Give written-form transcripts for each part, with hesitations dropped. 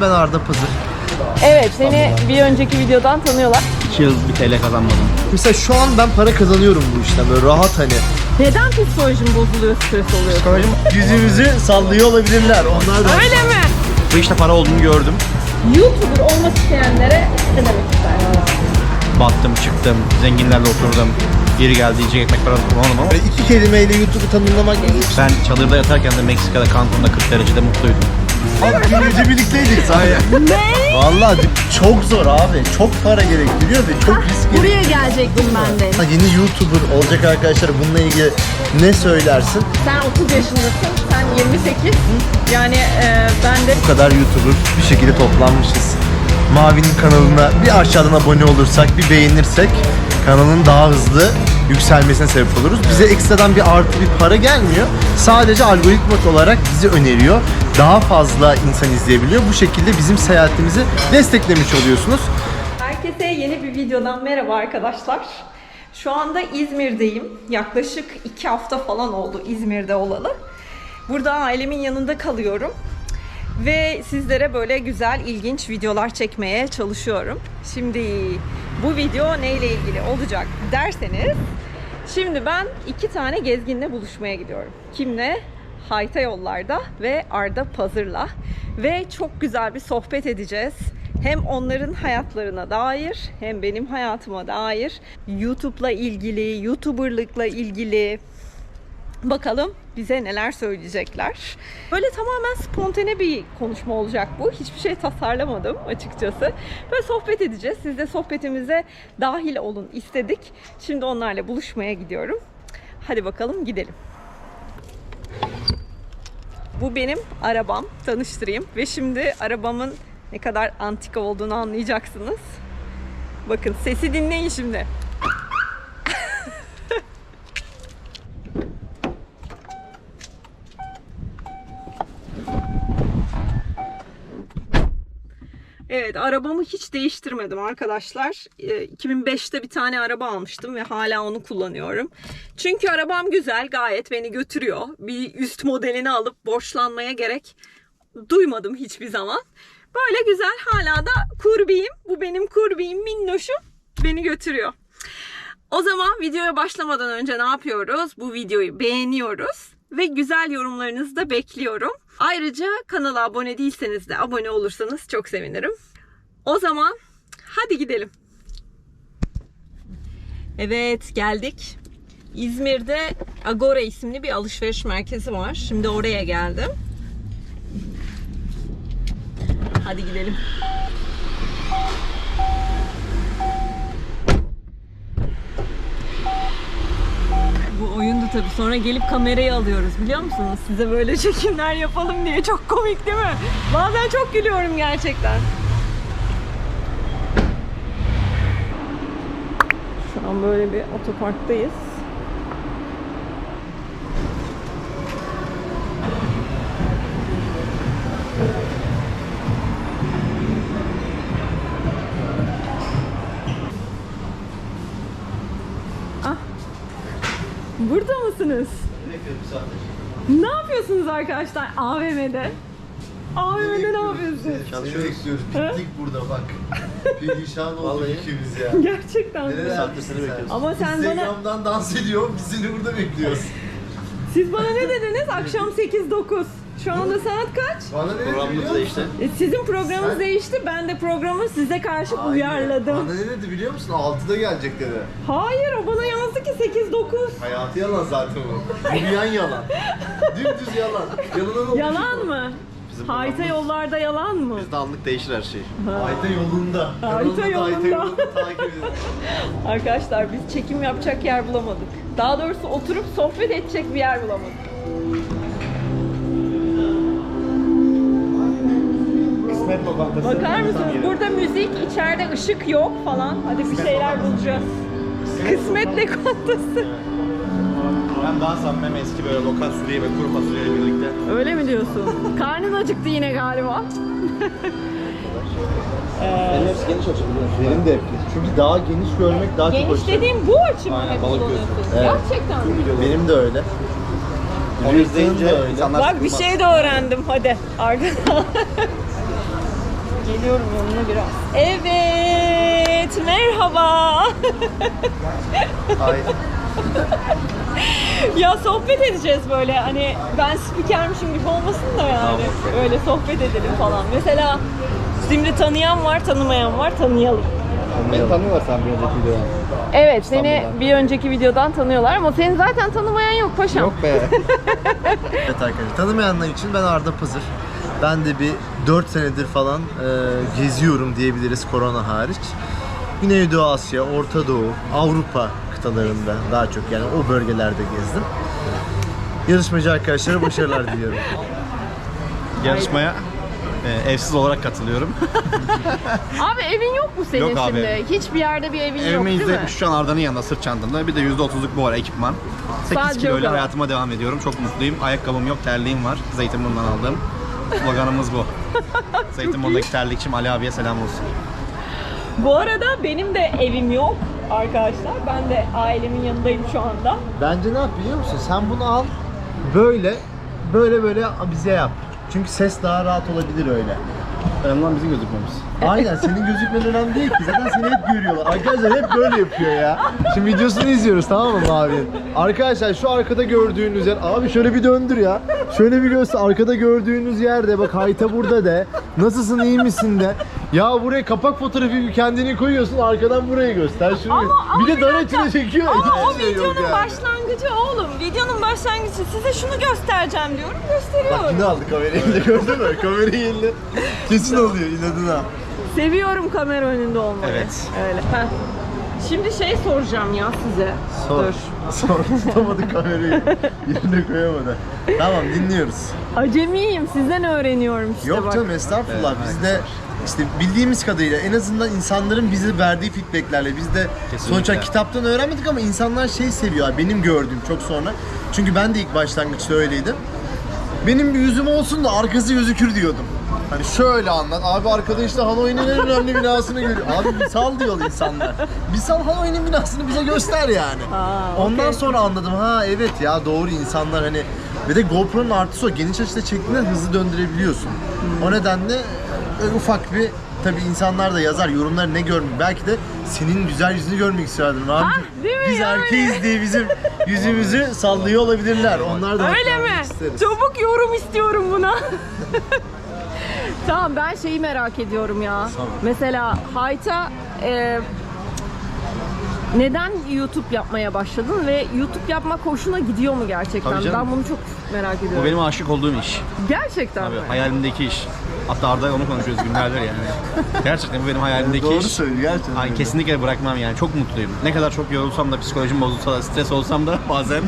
Ben Arda Pazır. Evet, seni bir önceki videodan tanıyorlar. 2 yıl bir TL kazanmadım. Mesela şu an ben para kazanıyorum bu işten, böyle rahat hani. Neden psikolojin bozuluyor, stres oluyor? Psikolojim yüzümüzü sallıyor olabilirler. Onlar da. Öyle mi? Bu işte para olduğunu gördüm. YouTuber olmak isteyenlere ne demek istersin? Battım, çıktım, zenginlerle oturdum. Geri geldi, yiyecek ekmek parası kullanmadım ama. Böyle 2 kelimeyle YouTube'u tanımlamak değil. Ben çadırda yatarken de Meksika'da Cancun'da 40 derecede mutluydum. Abi dün gece birlikteydik sahi. Ne? Vallahi çok zor abi. Çok para gerektiriyor ve çok risk Buraya gerektiriyor. gelecektim ben de. Yeni YouTuber olacak arkadaşlar, bununla ilgili ne söylersin? Sen 30 yaşındasın, sen 28. Yani ben de... Bu kadar YouTuber bir şekilde toplanmışız. Mavi'nin kanalına bir aşağıdan abone olursak, bir beğenirsek kanalın daha hızlı yükselmesine sebep oluruz. Bize ekstradan bir artı bir para gelmiyor. Sadece algoritma olarak bizi öneriyor. Daha fazla insan izleyebiliyor. Bu şekilde bizim seyahatimizi desteklemiş oluyorsunuz. Herkese yeni bir videodan merhaba arkadaşlar. Şu anda İzmir'deyim. Yaklaşık 2 hafta falan oldu İzmir'de olalı. Burada ailemin yanında kalıyorum. Ve sizlere böyle güzel, ilginç videolar çekmeye çalışıyorum. Şimdi bu video neyle ilgili olacak derseniz, şimdi ben 2 tane gezginle buluşmaya gidiyorum. Kimle? Hayta Yollar'da ve Arda Pazır'la. Ve çok güzel bir sohbet edeceğiz. Hem onların hayatlarına dair hem benim hayatıma dair, YouTube'la ilgili, YouTuber'lıkla ilgili. Bakalım bize neler söyleyecekler. Böyle tamamen spontane bir konuşma olacak bu. Hiçbir şey tasarlamadım açıkçası. Böyle sohbet edeceğiz. Siz de sohbetimize dahil olun istedik. Şimdi onlarla buluşmaya gidiyorum. Hadi bakalım gidelim. Bu benim arabam. Tanıştırayım. Ve şimdi arabamın ne kadar antika olduğunu anlayacaksınız. Bakın sesi dinleyin şimdi. Evet, arabamı hiç değiştirmedim arkadaşlar. 2005'te bir tane araba almıştım ve hala onu kullanıyorum. Çünkü arabam güzel, gayet beni götürüyor. Bir üst modelini alıp borçlanmaya gerek duymadım hiçbir zaman. Böyle güzel, hala da kurbiyim. Bu benim kurbiyim, minnoşum. Beni götürüyor. O zaman videoya başlamadan önce ne yapıyoruz? Bu videoyu beğeniyoruz ve güzel yorumlarınızı da bekliyorum. Ayrıca kanala abone değilseniz de abone olursanız çok sevinirim. O zaman hadi gidelim. Evet, geldik. İzmir'de Agora isimli bir alışveriş merkezi var. Şimdi oraya geldim. Hadi gidelim. Bu oyundu tabii. Sonra gelip kamerayı alıyoruz, biliyor musunuz? Size böyle çekimler yapalım diye. Çok komik değil mi? Bazen çok gülüyorum gerçekten. Şu an böyle bir otoparktayız. Burada mısınız? Ne yapıyorsunuz arkadaşlar AVM'de? AVM'de ne yapıyorsunuz? Çalışıyoruz. Bittik burada bak. Perişan olduk ikimiz ya. Gerçekten mi? Ama sen bana... Instagram'dan dans ediyor, biz seni burada bekliyoruz. Siz bana ne dediniz? Akşam 8-9. Şu anda saat kaç? Bana ne Programımız değişti. Sizin programınız değişti. Ben de programı size karşı uyarladım. Bana ne dedi biliyor musun? 6'da gelecek dedi. Hayır, o bana yazdı ki 8-9. Hayatı yalan zaten o. Yürüyen yalan. Dümdüz yalan. Yalanın Yalan mı? Hayta Yollar'da yalan mı? Bizde anlık değişir her şey. Hayta yolunda. Hayta yolunda. Takip edin. Arkadaşlar biz çekim yapacak yer bulamadık. Daha doğrusu oturup sohbet edecek bir yer bulamadık. Kısmet lokantası. Bakar mısınız? Burada müzik, içeride ışık yok falan. Hadi bir şeyler bulacağız. Kısmet lokantası. Ben daha samimim eski böyle lokal sürüye ve kuru fasulyeyle birlikte. Öyle mi diyorsun? Karnın acıktı yine galiba. Benim hepsi geniş açı biliyorsun. Benim de çünkü daha geniş görmek daha çok Geniş hoşuma. dediğim bu açı mı Aynen, hep balık kullanıyorsun? gözü. Evet. Gerçekten mi? Benim de öyle. Onu izleyince insanlar Bak bir şey de öğrendim hadi. Arkadan. Geliyorum yanına biraz. Evet, merhaba. Hayır. Ya sohbet edeceğiz böyle, hani ben spikermişim gibi olmasın da yani. Öyle sohbet edelim falan. Mesela şimdi tanıyan var, tanımayan var, tanıyalım. Beni tanıyorlar sen bir önceki videodan. Evet, seni bir önceki videodan tanıyorlar ama seni zaten tanımayan yok paşam. Yok be. Evet arkadaşlar, tanımayanlar için ben Arda Pızır. Ben de bir 4 senedir falan geziyorum diyebiliriz, korona hariç. Güneydoğu Asya, Orta Doğu, Avrupa kıtalarında daha çok, yani o bölgelerde gezdim. Yarışmacı arkadaşlara başarılar diliyorum. Yarışmaya evsiz olarak katılıyorum. Abi evin yok mu senin Yok abi. şimdi? Hiçbir yerde bir evin yok Evimin değil mi? %70 şu an Arda'nın yanında, sırt çantamda. Bir de %30'luk bu ara ekipman. 8 Sadece o kiloyla kadar. hayatıma devam ediyorum. Çok mutluyum. Ayakkabım yok, terliğim var. Zeytinburnu'ndan aldığım. Sloganımız bu. Zeytinburnu'ndaki terlikçim Ali abiye selam olsun. Bu arada benim de evim yok arkadaşlar. Ben de ailemin yanındayım şu anda. Bence ne yap biliyor musun? Sen bunu al, böyle bize yap. Çünkü ses daha rahat olabilir öyle. Önemli olan bizim gözükmemiz. Aynen, senin gözükmen önemli değil ki. Zaten seni hep görüyorlar. Arkadaşlar hep böyle yapıyor ya. Şimdi videosunu izliyoruz, tamam mı abi? Arkadaşlar şu arkada gördüğünüz yer... Abi şöyle bir döndür ya. Şöyle bir göster. Arkada gördüğünüz yerde bak, Hayta burada de. Nasılsın, iyi misin de. Ya buraya kapak fotoğrafı gibi kendini koyuyorsun, arkadan burayı göster. Şunu bir de dar açına çekiyor. Ama o Hiçbir şey yok videonun yani. başlangıcı oğlum. Videonun başlangıcı. Size şunu göstereceğim diyorum. Gösteriyorum. Bak yine aldı kamerayı eline, gördün mü? Kamerayı eline. Kesin oluyor inadına. Seviyorum kamera önünde olmayı. Evet. Öyle. Heh. Şimdi şey soracağım ya size. Sor. Dur. Sor. Tutamadı kamerayı. Yerine koyamadı. Tamam, dinliyoruz. Acemiyim. Sizden öğreniyorum işte Yok bak. canım, estağfurullah. Evet, Biz de işte bildiğimiz kadarıyla, en azından insanların bize verdiği feedbacklerle, biz de Kesinlikle. sonuçta kitaptan öğrenmedik ama insanlar şey seviyor. Benim gördüğüm çok sonra. Çünkü ben de ilk başlangıçta öyleydim. Benim bir yüzüm olsun da arkası gözükür diyordum. Hani şöyle anlat. Abi arkada işte Hanoi'nin en önemli binasını görüyor. Abi bir sal diyor insanlar. Bir sal, Hanoi'nin binasını bize göster yani. Ondan okey. sonra anladım. Ha evet ya, doğru, insanlar hani. Ve de GoPro'nun artısı o. Geniş açıda çektiğinde hızlı döndürebiliyorsun. O nedenle ufak bir, tabii insanlar da yazar yorumları, ne görmek. Belki de senin güzel yüzünü görmek isterdim abi. değil mi Biz yani? erkeğiz diye bizim yüzümüzü sallıyor olabilirler. Onlar da Öyle bakmak mi? isteriz. Çabuk yorum istiyorum buna. Tamam, ben şeyi merak ediyorum ya. Sor. Mesela Hayta neden YouTube yapmaya başladın ve YouTube yapmak hoşuna gidiyor mu gerçekten? Tabii canım. Ben bunu çok merak ediyorum. Bu benim aşık olduğum iş. Gerçekten Abi mi? hayalimdeki iş. Hatta Arda'yla onu konuşuyoruz günlerdir yani. Gerçekten bu benim hayalimdeki Doğru iş. söylüyor gerçekten. Ay, kesinlikle bırakmam yani. Çok mutluyum. Ne kadar çok yorulsam da, psikolojim bozulsa da, stres olsam da bazen.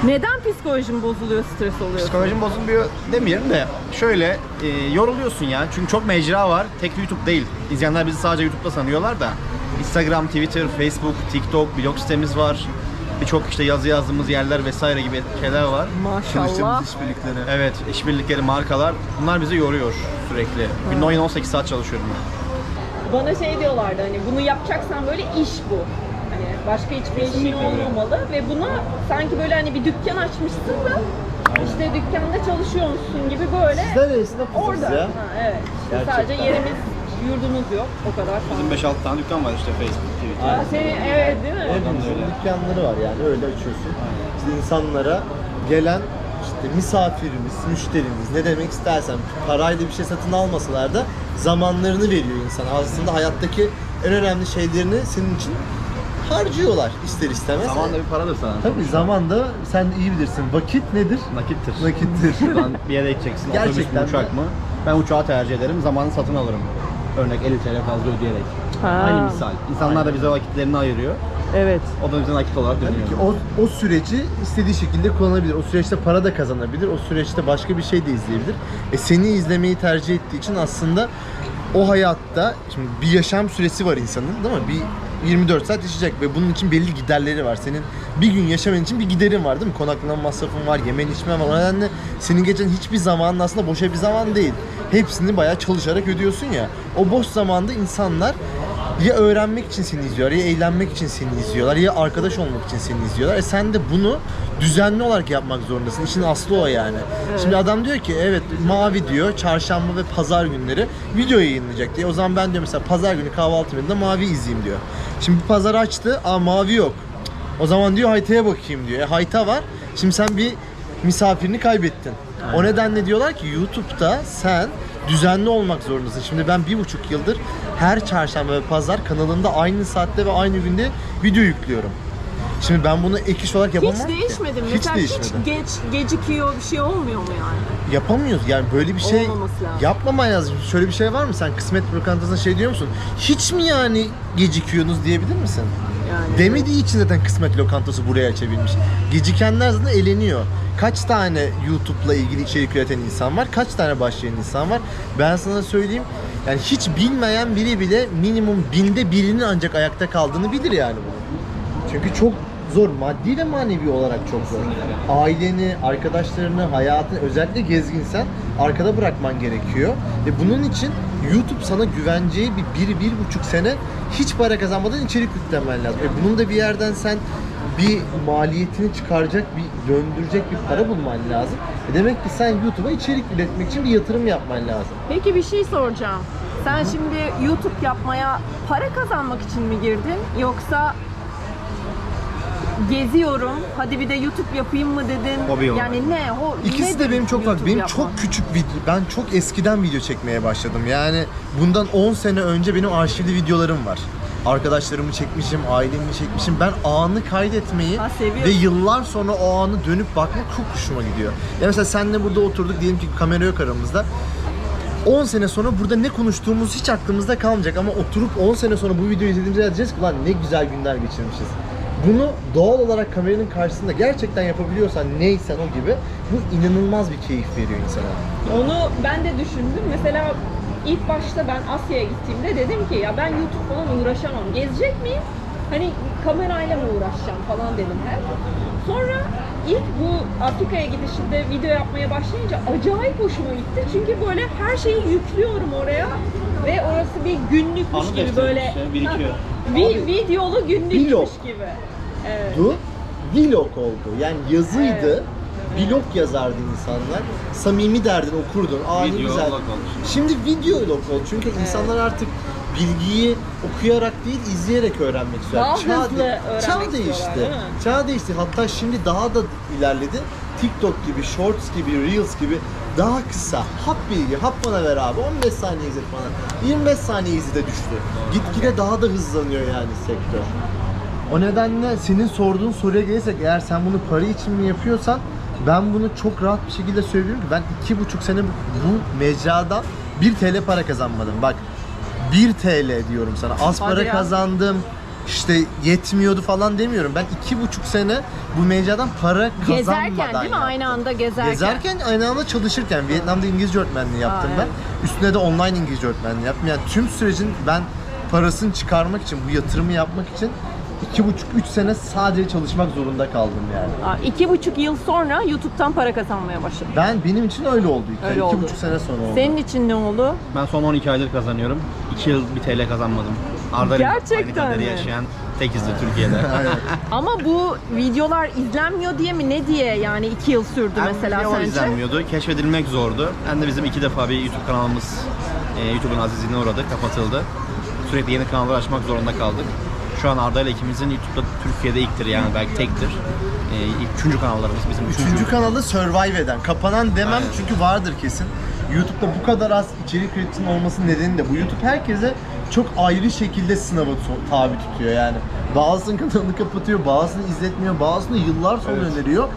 Neden psikolojin bozuluyor, stres oluyor? Psikolojim bozulmuyor demeyelim de şöyle yoruluyorsun ya. Çünkü çok mecra var. Tek YouTube değil. İzleyenler bizi sadece YouTube'da sanıyorlar da. Instagram, Twitter, Facebook, TikTok, blog sitemiz var. Birçok işte yazı yazdığımız yerler vesaire gibi şeyler var. Maşallah. Çalıştığımız işbirlikleri. Evet, işbirlikleri, markalar. Bunlar bizi yoruyor sürekli. Günde 18 saat çalışıyorum ben. Bana şey diyorlardı, hani bunu yapacaksan böyle iş bu. Hani başka hiçbir işin Kesinlikle öyle. olmamalı ve buna sanki böyle hani bir dükkan açmışsın da işte dükkanda çalışıyormuşsun gibi böyle Sizler neresinde orada. ya? Ha, evet. İşte Gerçekten. sadece yerimiz, yurdumuz yok. O kadar. Bizim 5-6 tane dükkan var işte, Facebook, Twitter. Aa, senin evet değil mi? Hepimizin dükkanları var yani, öyle açıyorsun. İşte insanlara gelen işte misafirimiz, müşterimiz, ne demek istersen, parayla bir şey satın almasalar da zamanlarını veriyor insan. Aslında hayattaki en önemli şeylerini senin için harcıyorlar ister istemez. Zaman da bir paradır sana. Tabii zaman da, sen iyi bilirsin. Vakit nedir? Nakittir. Nakittir. Şuradan bir yere gideceksin. Gerçekten Otobüs mü, uçak de. mı? Ben uçağı tercih ederim. Zamanı satın alırım. Örnek 50 TL fazla ödeyerek. Ha. Aynı misal. İnsanlar da bize vakitlerini ayırıyor. Evet. O da bize nakit olarak Tabii dönüyor. ki o süreci istediği şekilde kullanabilir. O süreçte para da kazanabilir. O süreçte başka bir şey de izleyebilir. Seni izlemeyi tercih ettiği için aslında o hayatta, şimdi bir yaşam süresi var insanın, değil mi? Bir 24 saat yaşayacak ve bunun için belli giderleri var. Senin bir gün yaşaman için bir giderin var, değil mi? Konaklama masrafın var, yemen içmen var. O nedenle senin geçen hiçbir zamanın aslında boşa bir zaman değil. Hepsini bayağı çalışarak ödüyorsun ya. O boş zamanda insanlar Ya öğrenmek için seni izliyorlar, ya eğlenmek için seni izliyorlar, ya arkadaş olmak için seni izliyorlar. Sen de bunu düzenli olarak yapmak zorundasın. İşin aslı o yani. Şimdi adam diyor ki evet Mavi diyor çarşamba ve pazar günleri video yayınlayacak diye. O zaman ben diyor mesela pazar günü kahvaltı menüde Mavi izleyeyim diyor. Şimdi pazar açtı, Mavi yok. O zaman diyor Hayta'ya bakayım diyor. Hayta var. Şimdi sen bir misafirini kaybettin. O nedenle diyorlar ki YouTube'da sen düzenli olmak zorundasın. Şimdi ben 1,5 yıldır her çarşamba ve pazar kanalımda aynı saatte ve aynı günde video yüklüyorum. Şimdi ben bunu ek iş olarak yapamam Hiç ki. değişmedi mi? Hiç Mesela değişmedi. hiç gecikiyor bir şey olmuyor mu yani? Yapamıyoruz yani böyle bir şey Olmaması lazım. yapmaman lazım. Şöyle bir şey var mı? Sen kısmet lokantasında şey diyor musun? Hiç mi yani gecikiyorsunuz diyebilir misin? Yani. Demediği için zaten kısmet lokantası buraya açabilmiş. Gecikenler zaten eleniyor. Kaç tane YouTube'la ilgili içerik üreten insan var? Kaç tane başlayan insan var? Ben sana söyleyeyim. Yani hiç bilmeyen biri bile minimum 1000'de birinin ancak ayakta kaldığını bilir yani bunu. Çünkü çok zor. Maddi ve manevi olarak çok zor. Aileni, arkadaşlarını, hayatını, özellikle gezginsen arkada bırakman gerekiyor. Ve bunun için YouTube sana güveneceği bir 1,5 sene hiç para kazanmadan içerik yüklemen lazım. Bunun da bir yerden sen bir maliyetini çıkaracak, bir döndürecek bir para bulman lazım. Demek ki sen YouTube'a içerik üretmek için bir yatırım yapman lazım. Peki bir şey soracağım. Sen şimdi YouTube yapmaya para kazanmak için mi girdin? Yoksa geziyorum, hadi bir de YouTube yapayım mı dedin? Hobi olarak. Yani ne? İkisi de benim çok farklı. Benim çok küçük video, ben çok eskiden video çekmeye başladım. Yani bundan 10 sene önce benim arşivli videolarım var. Arkadaşlarımı çekmişim, ailemi çekmişim. Ben anı kaydetmeyi seviyorsun. ve yıllar sonra o anı dönüp bakmak çok hoşuma gidiyor. Ya mesela seninle burada oturduk, diyelim ki kamera yok aramızda. 10 sene sonra burada ne konuştuğumuz hiç aklımızda kalmayacak ama oturup 10 sene sonra bu videoyu izlediğimizde diyeceğiz ki lan ne güzel günler geçirmişiz. Bunu doğal olarak kameranın karşısında gerçekten yapabiliyorsan neysen o gibi bu inanılmaz bir keyif veriyor insana. Onu ben de düşündüm. Mesela ilk başta ben Asya'ya gittiğimde dedim ki ya ben YouTube falan uğraşamam. Gezecek miyim? Hani kamerayla mı uğraşacağım falan dedim hep. Sonra ilk bu Afrika'ya gidişimde video yapmaya başlayınca acayip hoşuma gitti. Çünkü böyle her şeyi yüklüyorum oraya ve orası bir günlükmüş Anı gibi defteri böyle işte, birikiyor. bir videolu günlükmüş Vlog. gibi. Evet. Vlog oldu. Yani yazıydı. Vlog yazardı insanlar. Samimi derdin, okurdun. Aa ne Video güzel. vlog olmuş. Şimdi video vlog oldu. Çünkü insanlar artık bilgiyi okuyarak değil, izleyerek öğrenmek istiyor. Daha hızlı öğrenmek Çağ istiyorlar, değişti. değil mi? Çağ değişti. Hatta şimdi daha da ilerledi. TikTok gibi, Shorts gibi, Reels gibi daha kısa, hap bilgi, hap bana ver abi, 15 saniye izlet bana. 25 saniye izle düştü. Gitgide daha da hızlanıyor yani sektör. O nedenle senin sorduğun soruya gelirsek, eğer sen bunu para için mi yapıyorsan, ben bunu çok rahat bir şekilde söylüyorum ki ben 2,5 sene bu mecradan 1 TL para kazanmadım. Bak 1 TL diyorum sana. Az Hadi para ya. kazandım. İşte yetmiyordu falan demiyorum. Ben 2,5 sene bu mecradan para kazanmadan Gezerken değil mi? yaptım. Aynı anda gezerken. Gezerken aynı anda çalışırken Vietnam'da İngilizce öğretmenliği yaptım ben. evet. Üstüne de online İngilizce öğretmenliği yaptım. Yani tüm sürecin ben parasını çıkarmak için, bu yatırımı yapmak için 2,5-3 sene sadece çalışmak zorunda kaldım yani. 2,5 yıl sonra YouTube'dan para kazanmaya başladım. Benim için öyle oldu. Öyle oldu. 2,5 sene sonra oldu. Senin için ne oldu? Ben son 12 aydır kazanıyorum. 2 yıl bir TL kazanmadım. Arda Gerçekten aynı kaderi mi? yaşayan tekizdi Türkiye'de. Ama bu videolar izlenmiyor diye mi, ne diye yani 2 yıl sürdü Hem mesela video sence? izlenmiyordu, keşfedilmek zordu. Hem de bizim 2 defa bir YouTube kanalımız YouTube'un azizliğine uğradı, kapatıldı. Sürekli yeni kanallar açmak zorunda kaldık. Şu an Arda ile ikimizin YouTube'da Türkiye'de ilktir yani belki tektir. Üçüncü kanallarımız bizim Üçüncü kanalda survive eden, kapanan demem Aynen. çünkü vardır kesin. YouTube'da bu kadar az içerik üretim olmasının nedeni de bu. YouTube herkese çok ayrı şekilde sınava tabi tutuyor yani. Bazısının kanalını kapatıyor, bazısını izletmiyor, bazısını yıllar sonra öneriyor.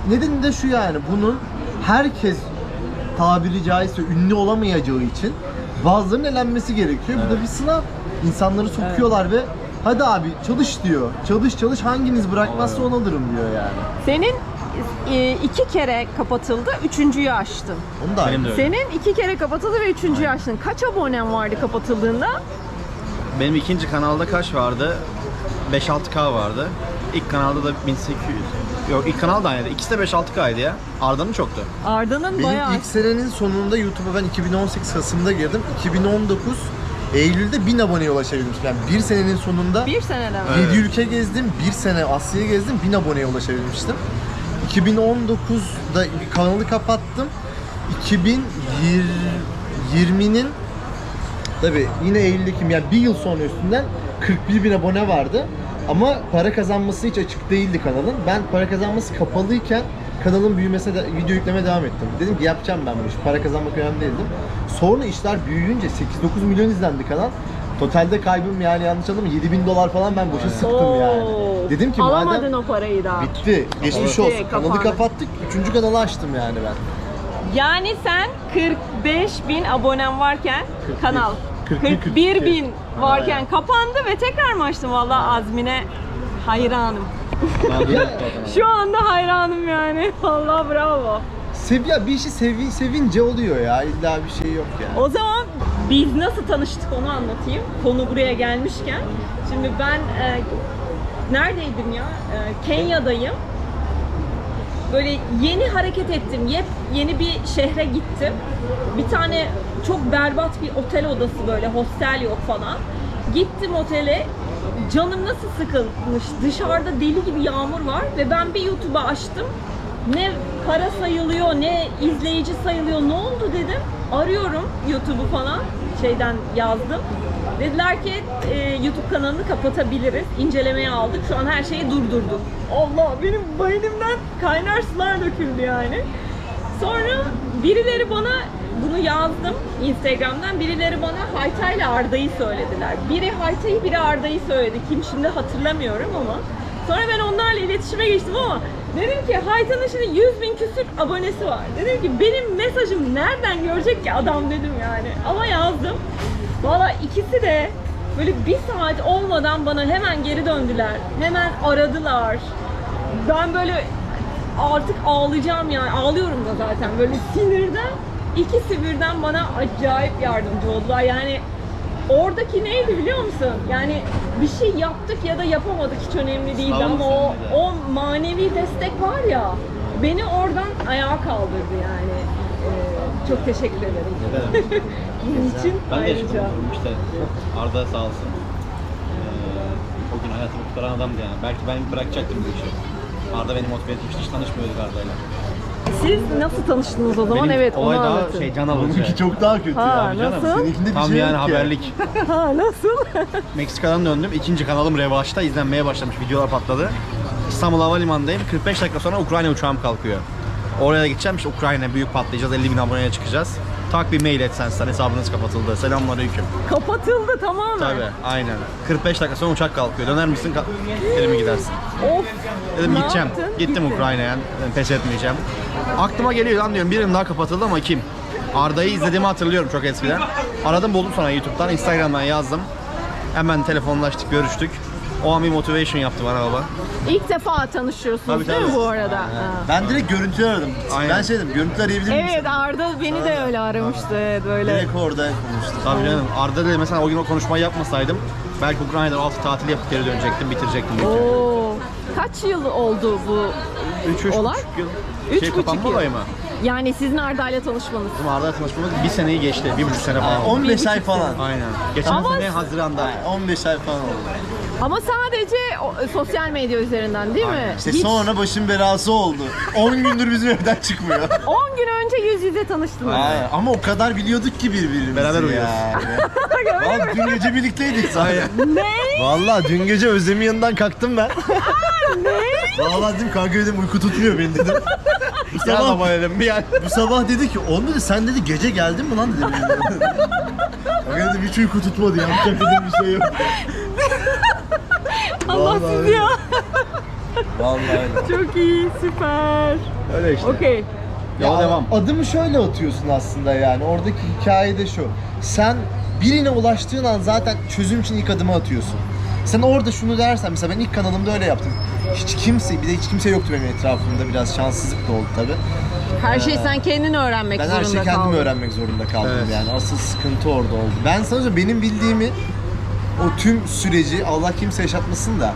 Nedeni de şu yani, bunun herkes tabiri caizse ünlü olamayacağı için bazılarının elenmesi gerekiyor. Bu da bir sınav. İnsanları sokuyorlar ve hadi abi çalış diyor. Çalış hanginiz bırakmazsa onu alırım diyor yani. Senin 2 kere kapatıldı, 3.'yü açtın. Onu da Benim de öyle. Senin 2 kere kapatıldı ve 3.'yü açtın. Kaç abonen vardı kapatıldığında? Benim ikinci kanalda kaç vardı? 5-6K vardı. İlk kanalda da 1800. Yok ilk kanal da aynıydı. İkisi de 5-6K'ydı ya. Arda'nın çoktu. Arda'nın benim bayağı... ilk senenin sonunda YouTube'a ben 2018 Kasım'da girdim. 2019 Eylül'de 1000 aboneye ulaşabilmiştim. Yani bir senenin sonunda Bir senede mi? 7 ülke gezdim, bir sene Asya'yı gezdim, 1000 aboneye ulaşabilmiştim. 2019'da bir kanalı kapattım. 2020'nin tabii yine Eylül-Ekim, yani bir yıl sonra üstünden 41.000 abone vardı. Ama para kazanması hiç açık değildi kanalın. Ben para kazanması kapalıyken kanalın büyümesine de video yüklemeye devam ettim. Dedim ki yapacağım ben bu işi. Para kazanmak önemli değildim. Sonra işler büyüyünce 8-9 milyon izlendi kanal. Totalde kaybım, yani yanlış anlama, $7.000 falan ben boşa sıktım yani. Dedim ki alamadın madem o parayı da. bitti, geçmiş Bitti, olsun. Kanalı kapandı. kapattık, 3. kanalı açtım yani ben. Yani sen 45.000 abonen varken kanal 41.000 varken kapandı ve tekrar mı açtın? Vallahi azmine hayranım. Şu anda hayranım yani. Vallahi bravo. Bir işi sevince oluyor ya, illa bir şey yok yani. O zaman biz nasıl tanıştık onu anlatayım. Konu buraya gelmişken. Şimdi ben neredeydim ya? Kenya'dayım. Böyle yeni hareket ettim. Yeni bir şehre gittim. Bir tane çok berbat bir otel odası, böyle hostel yok falan. Gittim otele. Canım nasıl sıkılmış. Dışarıda deli gibi yağmur var ve ben bir YouTube'u açtım. Ne para sayılıyor, ne izleyici sayılıyor. Ne oldu dedim. Arıyorum YouTube'u falan. Şeyden yazdım. Dediler ki YouTube kanalını kapatabiliriz. İncelemeye aldık. Şu an her şeyi durdurduk. Allah, benim beynimden kaynar sular döküldü yani. Sonra birileri bana bunu yazdım Instagram'dan. Birileri bana Hayta ile Arda'yı söylediler. Biri Hayta'yı, biri Arda'yı söyledi. Kim şimdi hatırlamıyorum ama. Sonra ben onlarla iletişime geçtim ama dedim ki Hayta'nın şimdi 100.000 küsür abonesi var. Dedim ki benim mesajım nereden görecek ki adam, dedim yani. Ama yazdım. Valla ikisi de böyle bir saat olmadan bana hemen geri döndüler. Hemen aradılar. Ben böyle artık ağlayacağım yani. Ağlıyorum da zaten böyle sinirden. İkisi birden bana acayip yardımcı oldular. Yani oradaki neydi biliyor musun? Yani bir şey yaptık ya da yapamadık, hiç önemli değildi ama o manevi destek var ya, beni oradan ayağa kaldırdı yani. Çok teşekkür ederim. Bunun için Ben de ayrıca. yaşadım işte. Arda sağ olsun. O gün hayatımı kurtaran adamdı yani. Belki ben bırakacaktım bu işi. Arda beni motive etmişti. Hiç tanışmıyorduk Arda'yla. Siz nasıl tanıştınız o zaman? Benim Evet, onu olay daha anlatın. can alıcı. Bununki çok daha kötü Ha, ya. canım. nasıl? Seninkinde bir Tam şey yani yok ki. haberlik. Ha, nasıl? Meksika'dan döndüm. İkinci kanalım revaçta izlenmeye başlamış. Videolar patladı. İstanbul Havalimanı'ndayım. 45 dakika sonra Ukrayna uçağım kalkıyor. Oraya gideceğim. İşte Ukrayna büyük patlayacağız. 50.000 aboneye çıkacağız. Tak bir mail et sen, hesabınız kapatıldı. Selamünaleyküm. Kapatıldı tamamen. Tabii aynen. 45 dakika sonra uçak kalkıyor. Döner misin? Geri mi gidersin? Of. Dedim Ne gideceğim. yaptın? Gittim Gittin. Ukrayna'ya. Pes etmeyeceğim. Aklıma geliyor lan diyorum. Birinin daha kapatıldı ama kim? Arda'yı izlediğimi hatırlıyorum çok eskiden. Aradım, buldum sonra YouTube'dan, Instagram'dan yazdım. Hemen telefonlaştık, görüştük. O an bir motivation yaptı bana baba. İlk defa tanışıyorsunuz Tabii, değil mi tabii. bu arada? Ha. Ben direkt görüntü aradım. Aynen. Ben şey dedim, görüntü arayabilir miyim? Evet, Arda beni de öyle aramıştı. Evet, böyle. Direkt orada konuştuk. Tabii canım. Arda dedi mesela o gün o konuşmayı yapmasaydım belki Ukrayna'da 6 tatil yapıp geri dönecektim, bitirecektim. Oo. Kaç yıl oldu bu 3 olay? yıl. 3,5 kapanma yıl. olayı mı? Yani sizin Arda'yla tanışmanız. Bizim Arda'yla tanışmamız bir seneyi geçti. 1,5 sene falan. 15 ay falan. Aynen. Geçen Ama- sene Haziran'da. 15 ay falan oldu. Ama sadece sosyal medya üzerinden değil mi? İşte Hiç sonra başım belası oldu. 10 gündür bizim evden çıkmıyor. 10 gün önce yüz yüze tanıştınız. Aynen. Ama o kadar biliyorduk ki birbirimizi. Beraber uyuyoruz. yani. Vallahi dün gece birlikteydik zaten. Ne? Vallahi dün gece Özlem'in yanından kalktım ben. Vallahi dedim kanka, dedim uyku tutmuyor beni dedim. Bu Gel sabah, baba dedim bir gel. bu sabah dedi ki oğlum dedi, sen dedi gece geldin mi lan dedim. Kanka dedim hiç uyku tutmadı, yapacak dedim bir şey yok. Allah Vallahi sizi ya. Vallahi öyle. Çok iyi, süper. Öyle işte. Okey. Yola devam. Adımı şöyle atıyorsun aslında yani. Oradaki hikaye de şu. Sen birine ulaştığın an zaten çözüm için ilk adımı atıyorsun. Sen orada şunu dersen, mesela ben ilk kanalımda öyle yaptım. Bir de hiç kimse yoktu benim etrafımda. Biraz şanssızlık da oldu tabii. Her şeyi sen kendin öğrenmek Ben zorunda her şeyi kendim kaldın. öğrenmek zorunda kaldım Evet. yani. Asıl sıkıntı orada oldu. Ben sadece benim bildiğimi, o tüm süreci Allah kimse yaşatmasın da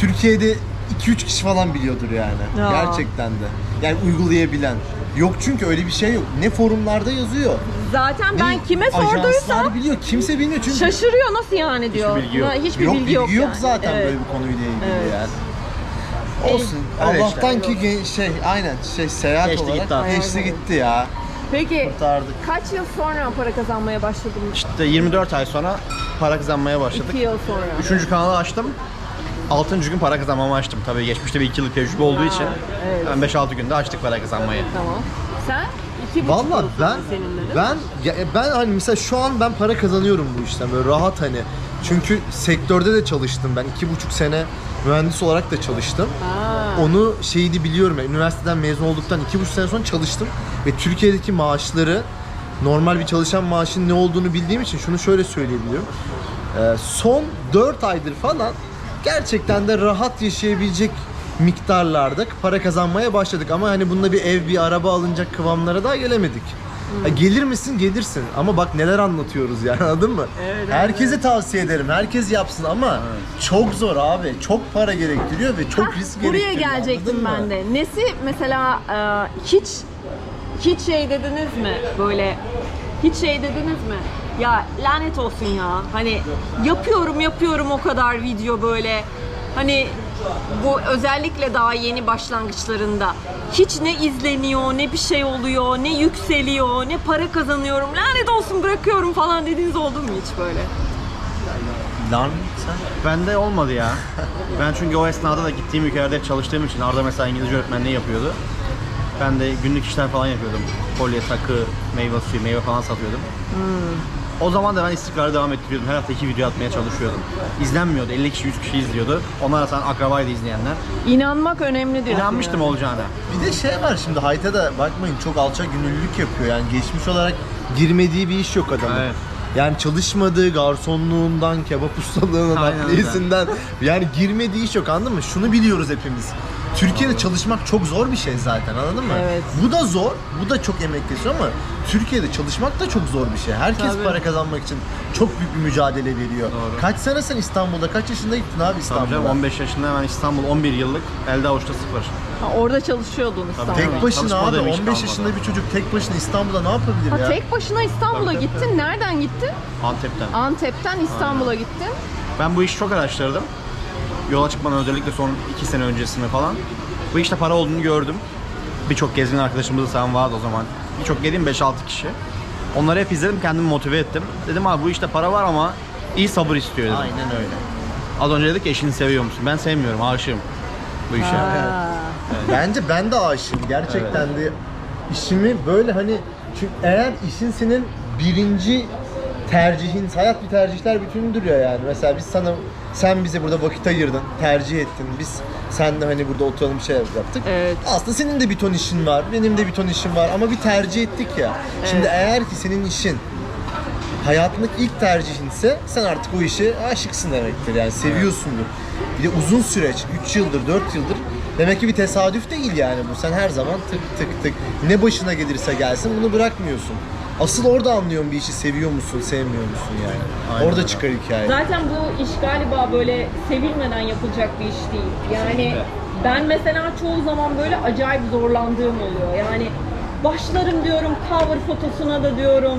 Türkiye'de 2-3 kişi falan biliyordur yani. Ya. Gerçekten de. Yani uygulayabilen. Yok çünkü öyle bir şey yok. Ne forumlarda yazıyor. Zaten ben ne kime ajanslar sorduysam biliyor. Kimse bilmiyor çünkü. şaşırıyor, nasıl yani diyor. bilgi yok. Hiçbir yok bilgi yok yok yani. zaten Evet. böyle bir konuyla ilgili Evet. yani. Olsun. Öyle Allah'tan işte. ki aynen seyahat Geçti olarak gitti artık. geçti gitti ya. Peki Kurtardık. kaç yıl sonra para kazanmaya başladın? İşte 24 ay sonra para kazanmaya başladık. 2 yıl sonra. 3. kanalı açtım. 6. gün para kazanmamı açtım. Tabii geçmişte bir 2 yıllık tecrübe olduğu için. evet. Ben 5-6 günde açtık para kazanmayı. Tamam. Sen 2,5 Vallahi yıl sonra seninle değil mi? ben hani mesela şu an ben para kazanıyorum bu işten böyle rahat hani. Çünkü sektörde de çalıştım ben 2,5 sene mühendis olarak da çalıştım. Onu şeydi biliyorum ya, üniversiteden mezun olduktan 2,5 sene sonra çalıştım ve Türkiye'deki maaşları normal bir çalışan maaşının ne olduğunu bildiğim için şunu şöyle söyleyebiliyorum. Son 4 aydır falan gerçekten de rahat yaşayabilecek miktarlarda para kazanmaya başladık ama hani bununla bir ev, bir araba alınacak kıvamlara daha gelemedik. Gelir misin? Gelirsin. Ama bak neler anlatıyoruz yani, anladın mı? Evet, Herkese tavsiye ederim. Herkes yapsın ama çok zor abi. Çok para gerektiriyor ve çok risk Buraya gerektiriyor. gelecektim anladın ben mı? de. Nesi mesela hiç şey dediniz mi böyle, hiç şey dediniz mi? Ya lanet olsun ya. Hani yapıyorum o kadar video böyle. Hani bu özellikle daha yeni başlangıçlarında hiç ne izleniyor, ne bir şey oluyor, ne yükseliyor, ne para kazanıyorum. Lanet olsun bırakıyorum falan dediğiniz oldu mu hiç böyle? Lan sen. Bende olmadı ya. Ben çünkü o esnada da gittiğim ülkelerde hep çalıştığım için Arda mesela İngilizce öğretmenliği yapıyordu. Ben de günlük işler falan yapıyordum. Kolye, takı, meyve suyu, meyve falan satıyordum. O zaman da ben istikrarlı devam ettiriyordum. Her hafta 2 video atmaya çalışıyordum. İzlenmiyordu. 50 kişi, 100 kişi izliyordu. Onlar zaten akrabaydı izleyenler. İnanmak önemli diyorsun. İnanmıştım yani. olacağına. Bir de şey var şimdi, Hayta da bakmayın çok alçak gönüllülük yapıyor yani, geçmiş olarak girmediği bir iş yok adamın. Evet. Yani çalışmadığı garsonluğundan, kebap ustalığından, Aynen öyle. adliyesinden yani girmediği iş yok, anladın mı? Şunu biliyoruz hepimiz. Türkiye'de çalışmak çok zor bir şey zaten, anladın mı? Evet. Bu da zor, bu da çok emek istiyor ama Türkiye'de çalışmak da çok zor bir şey. Herkes Tabii. para kazanmak için çok büyük bir mücadele veriyor. Doğru. Kaç sene sen İstanbul'da, kaç yaşında gittin abi Tabii İstanbul'a? canım 15 yaşında hemen İstanbul 11 yıllık, elde avuçta 0. Ha, orada çalışıyordun İstanbul'da. Tek başına abi, Çalışmadığım iş 15 kalmadı. yaşında bir çocuk tek başına İstanbul'da ne yapabilir Ha, ya? tek başına İstanbul'a Tabii. gittin. Nereden gittin? Antep'ten. Antep'ten İstanbul'a gittin. Ben bu işi çok araştırdım. Yola çıkmadan özellikle son 2 sene öncesinde falan. Bu işte para olduğunu gördüm. Birçok gezgin arkadaşımız da sen vardı o zaman. Birçok gezdim 5-6 kişi. Onları hep izledim, kendimi motive ettim. Dedim abi bu işte para var ama iyi sabır istiyor dedim. Aynen öyle. Az önce dedik ki eşini seviyor musun? Ben sevmiyorum, aşığım bu işe. Bence ben de aşığım gerçekten de işimi böyle hani, çünkü eğer işin senin birinci tercihin, hayat bir tercihler bütünüdür ya yani. Mesela sen bize burada vakit ayırdın, tercih ettin. Biz senle hani burada oturalım bir şey yaptık. Evet. Aslında senin de bir ton işin var, benim de bir ton işim var ama bir tercih ettik ya. Şimdi eğer ki senin işin hayatındaki ilk tercihinse sen artık o işe aşıksın demektir yani, seviyorsundur. Bir de uzun süreç, 3 yıldır, 4 yıldır demek ki bir tesadüf değil yani bu. Sen her zaman tık tık tık ne başına gelirse gelsin bunu bırakmıyorsun. Asıl orada anlıyorum bir işi seviyor musun, sevmiyor musun yani. Aynen Orada öyle. çıkar hikaye. Zaten bu iş galiba böyle sevilmeden yapılacak bir iş değil. Yani Kesinlikle. ben mesela çoğu zaman böyle acayip zorlandığım oluyor. Yani başlarım diyorum cover fotosuna da diyorum.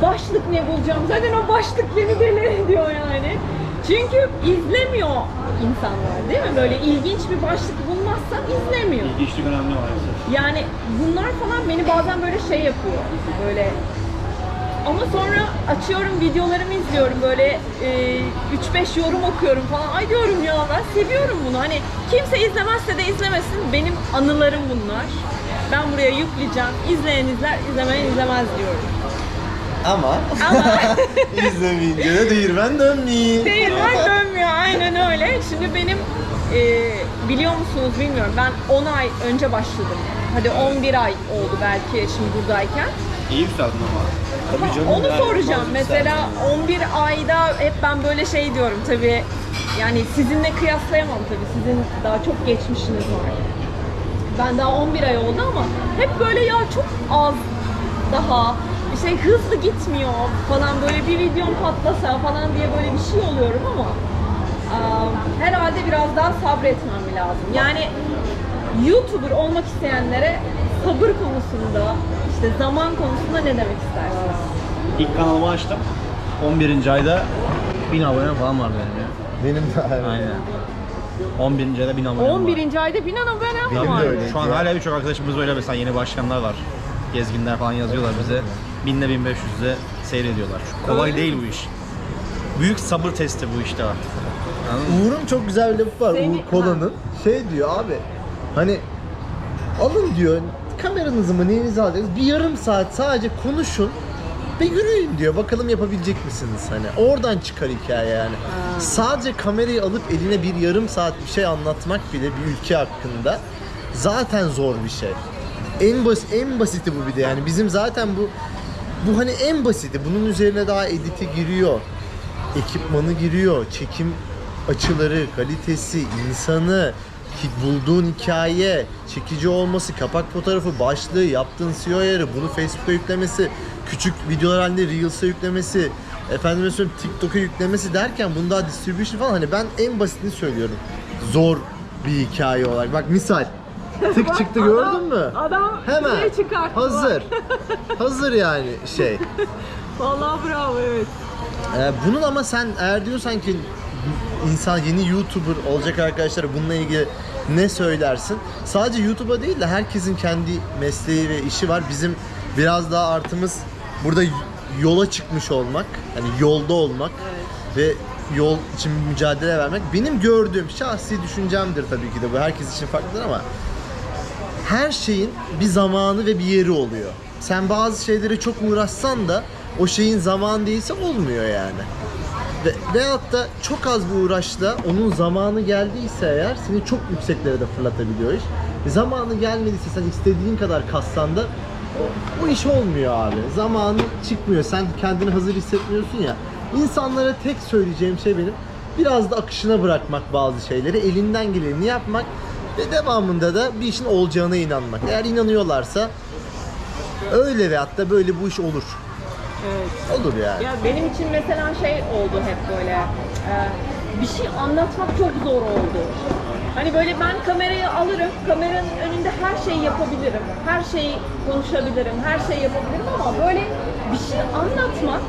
Başlık ne bulacağım? Zaten o başlık beni deli ediyor yani. Çünkü izlemiyor insanlar değil mi? Böyle ilginç bir başlık bulmazsan izlemiyor. İlginçlik önemli maalesef. Yani bunlar falan beni bazen böyle şey yapıyor. Böyle ama sonra açıyorum videolarımı izliyorum böyle 3-5 yorum okuyorum falan. Ay diyorum ya ben seviyorum bunu. Hani kimse izlemezse de izlemesin. Benim anılarım bunlar. Ben buraya yükleyeceğim. İzleyen izler, izlemeyen izlemez diyorum. Ama izlemeyince de değirmen dönmeyeyim. Değirmen dönmüyor aynen öyle. Şimdi benim biliyor musunuz bilmiyorum, ben 10 ay önce başladım. Hadi 11 ay oldu belki şimdi buradayken. İyi yükseldin ama. Tabii canım, Onu yani soracağım. olmaz Mesela sen. 11 ayda hep ben böyle şey diyorum tabii. Yani sizinle kıyaslayamam tabii. Sizin daha çok geçmişiniz var. Ben daha 11 ay oldu ama hep böyle ya çok az daha şey hızlı gitmiyor falan, böyle bir videom patlasa falan diye böyle bir şey oluyorum ama herhalde biraz daha sabretmem lazım. Yani YouTuber olmak isteyenlere sabır konusunda, işte zaman konusunda ne demek istersiniz? İlk kanalımı açtım. 11. ayda 1000 abone falan vardı yani. Benim de Aynen. 11. ayda 1000 abone var. 11. ayda 1000 abone Benim var. de öyle. Şu an hala birçok arkadaşımız öyle, mesela yeni başkanlar var. Gezginler falan yazıyorlar bize. 1000'le 1500'de seyrediyorlar. Kolay değil bu iş. Büyük sabır testi bu işte artık. Anladın mı? Uğur'un çok güzel bir lafı var. Seni- Uğur Kola'nın şey diyor abi. Hani alın diyor kameranızı mı neyinizi alacaksınız? Bir yarım saat sadece konuşun ve yürüyün diyor. Bakalım yapabilecek misiniz hani? Oradan çıkar hikaye yani. Sadece kamerayı alıp eline bir yarım saat bir şey anlatmak bile bir ülke hakkında zaten zor bir şey. En basiti bu bir de yani. Bizim zaten bu hani en basiti. Bunun üzerine daha editi giriyor. Ekipmanı giriyor. Çekim açıları, kalitesi, insanı, bulduğun hikaye, çekici olması, kapak fotoğrafı, başlığı, yaptığın SEO ayarı, bunu Facebook'a yüklemesi, küçük videolar halinde Reels'a yüklemesi, efendime söyleyeyim TikTok'a yüklemesi derken bunu daha distribution falan hani ben en basitini söylüyorum. Zor bir hikaye olarak. Bak misal. Tık çıktı gördün mü? Adam Hemen. şey çıkarttı. Hazır. Hazır yani şey. Vallahi bravo, evet. Bunun ama sen eğer diyorsan ki insan yeni YouTuber olacak arkadaşlar bununla ilgili ne söylersin? Sadece YouTube'a değil de herkesin kendi mesleği ve işi var. Bizim biraz daha artımız burada yola çıkmış olmak, hani yolda olmak ve yol için mücadele vermek. Benim gördüğüm şahsi düşüncemdir tabii ki de bu herkes için farklıdır ama her şeyin bir zamanı ve bir yeri oluyor. Sen bazı şeylere çok uğraşsan da o şeyin zamanı değilse olmuyor yani. Veyahut da çok az bir uğraşla onun zamanı geldiyse eğer seni çok yükseklere de fırlatabiliyor iş. Zamanı gelmediyse sen istediğin kadar kassan da o iş olmuyor abi. Zamanı çıkmıyor. Sen kendini hazır hissetmiyorsun ya. İnsanlara tek söyleyeceğim şey benim biraz da akışına bırakmak bazı şeyleri. Elinden geleni yapmak ve devamında da bir işin olacağına inanmak. Eğer inanıyorlarsa öyle veyahut da böyle bu iş olur. Evet. Olur yani. Ya benim için mesela şey oldu hep böyle, bir şey anlatmak çok zor oldu. Hani böyle ben kamerayı alırım, kameranın önünde her şeyi yapabilirim, her şeyi konuşabilirim, her şeyi yapabilirim ama böyle bir şey anlatmak,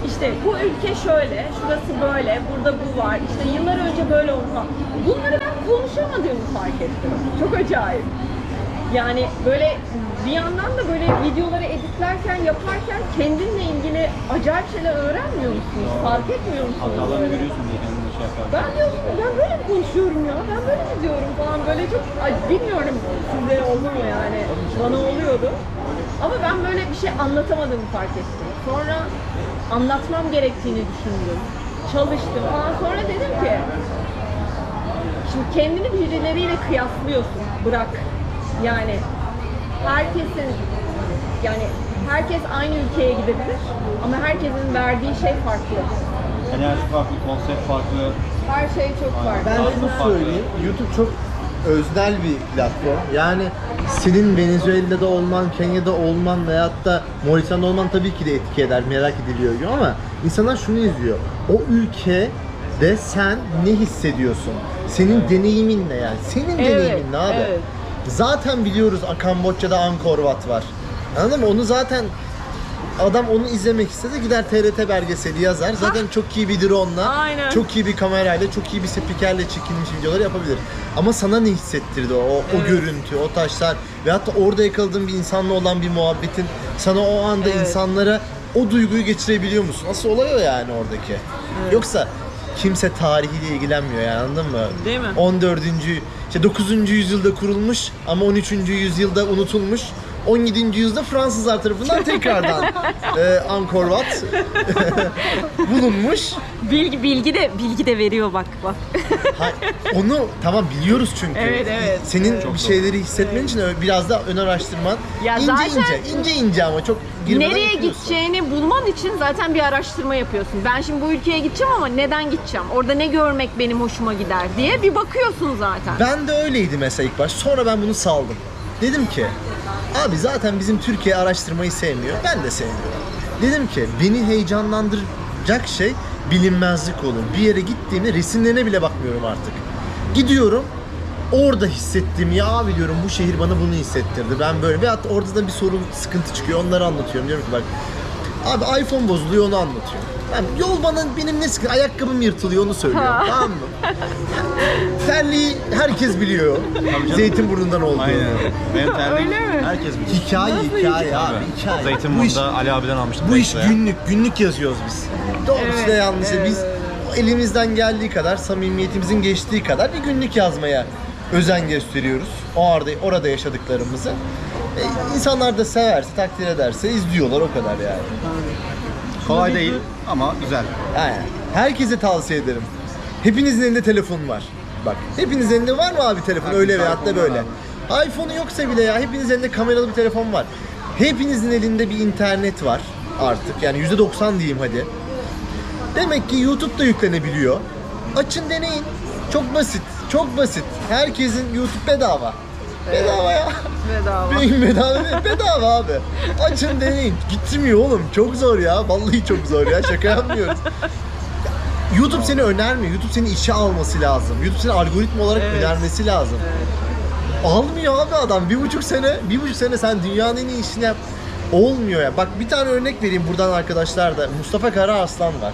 işte bu ülke şöyle, şurası böyle, burada bu var, işte yıllar önce böyle olma. Bunları ben konuşamadığımı fark ettim. Çok acayip. Yani böyle bir yandan da böyle videoları editlerken, yaparken kendinle ilgili acayip şeyler öğrenmiyor musunuz? Fark etmiyor musunuz? Hatalarını görüyorsun diye kendini şey yapar. Ben diyorum ki ben böyle mi konuşuyorum ya, ben böyle mi diyorum falan böyle çok bilmiyorum size oldu mu yani, bana oluyordu. Ama ben böyle bir şey anlatamadığımı fark ettim. Sonra anlatmam gerektiğini düşündüm, çalıştım falan. Sonra dedim ki, şimdi kendini birileriyle kıyaslıyorsun, bırak. Yani herkes aynı ülkeye gidebilir ama herkesin verdiği şey farklı. Enerji farklı, konsept farklı. Her şey çok farklı. Ben şunu söyleyeyim, YouTube çok öznel bir platform. Yani senin Venezuela'da olman, Kenya'da olman veyahut da Moğolistan'da olman tabii ki de etki eder, merak ediliyor ama insanlar şunu izliyor. O ülkede sen ne hissediyorsun? Senin deneyimin ne yani? Senin deneyimin ne abi? Evet. Zaten biliyoruz Kamboçya'da Angkor Wat var. Anladın mı? Onu zaten adam onu izlemek istese gider TRT belgeseli yazar. Zaten çok iyi bir drone'la, Aynen. çok iyi bir kamerayla, çok iyi bir spikerle çekilmiş videolar yapabilir. Ama sana ne hissettirdi o görüntü, o taşlar veyahut da orada yakaladığın bir insanla olan bir muhabbetin sana o anda insanlara o duyguyu geçirebiliyor musun? Asıl olay o yani oradaki. Yoksa kimse tarihiyle ilgilenmiyor yani anladın mı? Değil mi? 14. işte 9. yüzyılda kurulmuş ama 13. yüzyılda unutulmuş. 17. yüzyılda Fransızlar tarafından tekrardan Angkor Wat bulunmuş. Bilgi de veriyor bak. Onu tamam biliyoruz çünkü. Evet. Senin bir şeyleri hissetmen için biraz da ön araştırman Ya ince zaten- ince ama çok girmeden Nereye yapıyorsun. gideceğini bulman için zaten bir araştırma yapıyorsun. Ben şimdi bu ülkeye gideceğim ama neden gideceğim? Orada ne görmek benim hoşuma gider diye bir bakıyorsun zaten. Ben de öyleydi mesela ilk baş. Sonra ben bunu saldım. Dedim ki abi zaten bizim Türkiye araştırmayı sevmiyor. Ben de sevmiyorum. Dedim ki beni heyecanlandıracak şey bilinmezlik olur. Bir yere gittiğimde resimlerine bile bakmıyorum artık. Gidiyorum orada hissettiğim ya abi diyorum bu şehir bana bunu hissettirdi. Ben böyle veyahut da orada da bir sorun, sıkıntı çıkıyor. Onları anlatıyorum. Diyorum ki bak abi iPhone bozuluyor onu anlatıyorum. Yani yol bana benim ne sıkıntı, ayakkabım yırtılıyor onu söylüyor. Tamam mı? Terliği herkes biliyor. Zeytinburnu'ndan olduğunu. Aynen. Benim terlik Öyle mi? herkes bilir. Hikaye abi, hikaye. Bu iş, Zeytinburnu'nda Ali abiden almıştım. bu iş Bekle. günlük yazıyoruz biz. Doğrusu da yanlışı biz elimizden geldiği kadar, samimiyetimizin geçtiği kadar bir günlük yazmaya özen gösteriyoruz. Orada yaşadıklarımızı. İnsanlar da severse, takdir ederse izliyorlar o kadar yani. Kolay değil ama güzel. Yani herkese tavsiye ederim. Hepinizin elinde telefon var. Bak, hepinizin elinde var mı abi telefon? Öyle veyahut da böyle. iPhone'u yoksa bile ya hepinizin elinde kameralı bir telefon var. Hepinizin elinde bir internet var artık. Yani %90 diyeyim hadi. Demek ki YouTube da yüklenebiliyor. Açın deneyin. Çok basit. Çok basit. Herkesin YouTube bedava. Bedava ya. Bedava. Benim bedava değil, bedava abi. Açın deneyin. Gitmiyor oğlum. Çok zor ya. Vallahi çok zor ya. Şaka yapmıyoruz. YouTube seni önermiyor. YouTube seni işe alması lazım. YouTube seni algoritma olarak önermesi lazım. Almıyor abi adam. Bir buçuk sene sen dünyanın en iyi işini yap. Olmuyor ya. Bak bir tane örnek vereyim buradan arkadaşlar da. Mustafa Karaaslan var.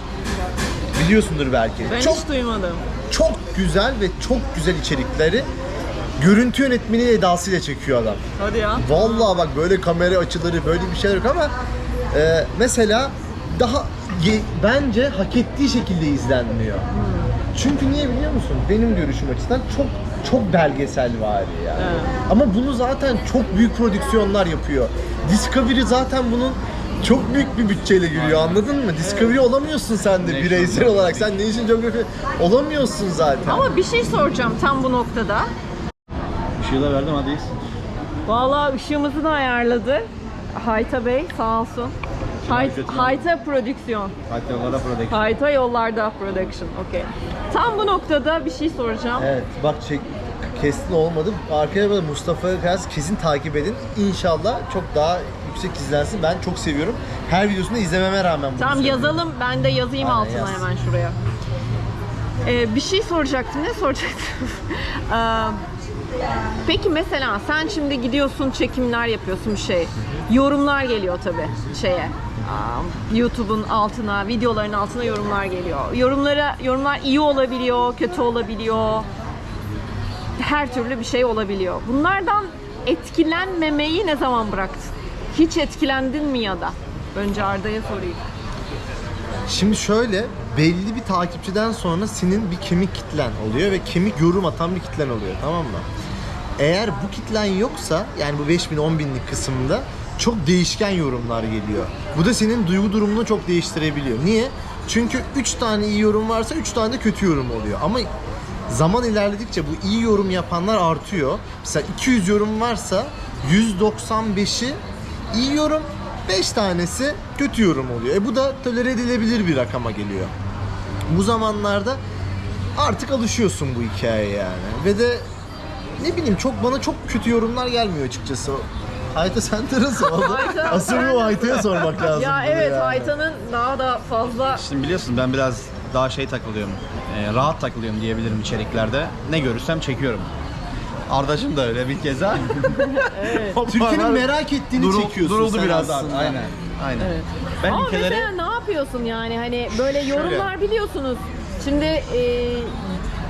Biliyorsundur belki. Ben Çok hiç duymadım. çok güzel ve çok güzel içerikleri görüntü yönetmeni edasıyla çekiyor adam. Hadi ya. Vallahi bak böyle kamera açıları böyle bir şeyler yok ama mesela daha bence hak ettiği şekilde izlenmiyor. Çünkü niye biliyor musun? Benim görüşüm açısından çok belgesel var yani. Ama bunu zaten çok büyük prodüksiyonlar yapıyor. Discovery zaten bunun çok büyük bir bütçeyle giriyor, anladın mı? Discovery olamıyorsun sen de bireysel olarak. Sen National Geographic olamıyorsun zaten. Ama bir şey soracağım tam bu noktada. Işığı da verdim hadi iyisin. Vallahi ışığımızı da ayarladı. Hayta Bey sağ olsun. Hayta Prodüksiyon. Hatta orada production. Hayta Yollarda Production. Okey. Tam bu noktada bir şey soracağım. Evet bak kesin olmadı. Arkaya böyle Mustafa Kaz kesin takip edin. İnşallah çok daha yüksek izlensin. Ben çok seviyorum. Her videosunu izlememe rağmen bunu Tamam söylüyorum. yazalım. Ben de yazayım Aynen, altına yaz. hemen şuraya. Bir şey soracaktım. Ne soracaktım? Peki mesela sen şimdi gidiyorsun, çekimler yapıyorsun bir şey. Yorumlar geliyor tabii şeye. YouTube'un altına, videoların altına yorumlar geliyor. Yorumlar iyi olabiliyor, kötü olabiliyor. Her türlü bir şey olabiliyor. Bunlardan etkilenmemeyi ne zaman bıraktın? Hiç etkilendin mi ya da? Önce Arda'ya sorayım. Şimdi şöyle belli bir takipçiden sonra senin bir kemik kitlen oluyor ve kemik yorum atan bir kitlen oluyor, tamam mı? Eğer bu kitlen yoksa yani bu 5000 10.000'lik kısımda çok değişken yorumlar geliyor. Bu da senin duygu durumunu çok değiştirebiliyor. Niye? Çünkü 3 tane iyi yorum varsa 3 tane de kötü yorum oluyor. Ama zaman ilerledikçe bu iyi yorum yapanlar artıyor. Mesela 200 yorum varsa 195'i iyi yorum, 5 tanesi kötü yorum oluyor. Bu da tolere edilebilir bir rakama geliyor. Bu zamanlarda artık alışıyorsun bu hikayeye yani. Ve de ne bileyim bana çok kötü yorumlar gelmiyor açıkçası. Hayta sen tarafı oldu. Asıl bu Hayta'ya sormak lazım. Ya bunu evet yani. Hayta'nın daha da fazla Şimdi biliyorsun ben biraz daha takılıyorum. Rahat takılıyorum diyebilirim içeriklerde. Ne görürsem çekiyorum. Ardacığım da öyle bir keza. Türkiye'nin merak ettiğini çekiyorsun Duruldu sen biraz aslında. Aynen. Aynen. Ben Ama ülkeleri mesela ne yapıyorsun yani hani böyle yorumlar biliyorsunuz. Şimdi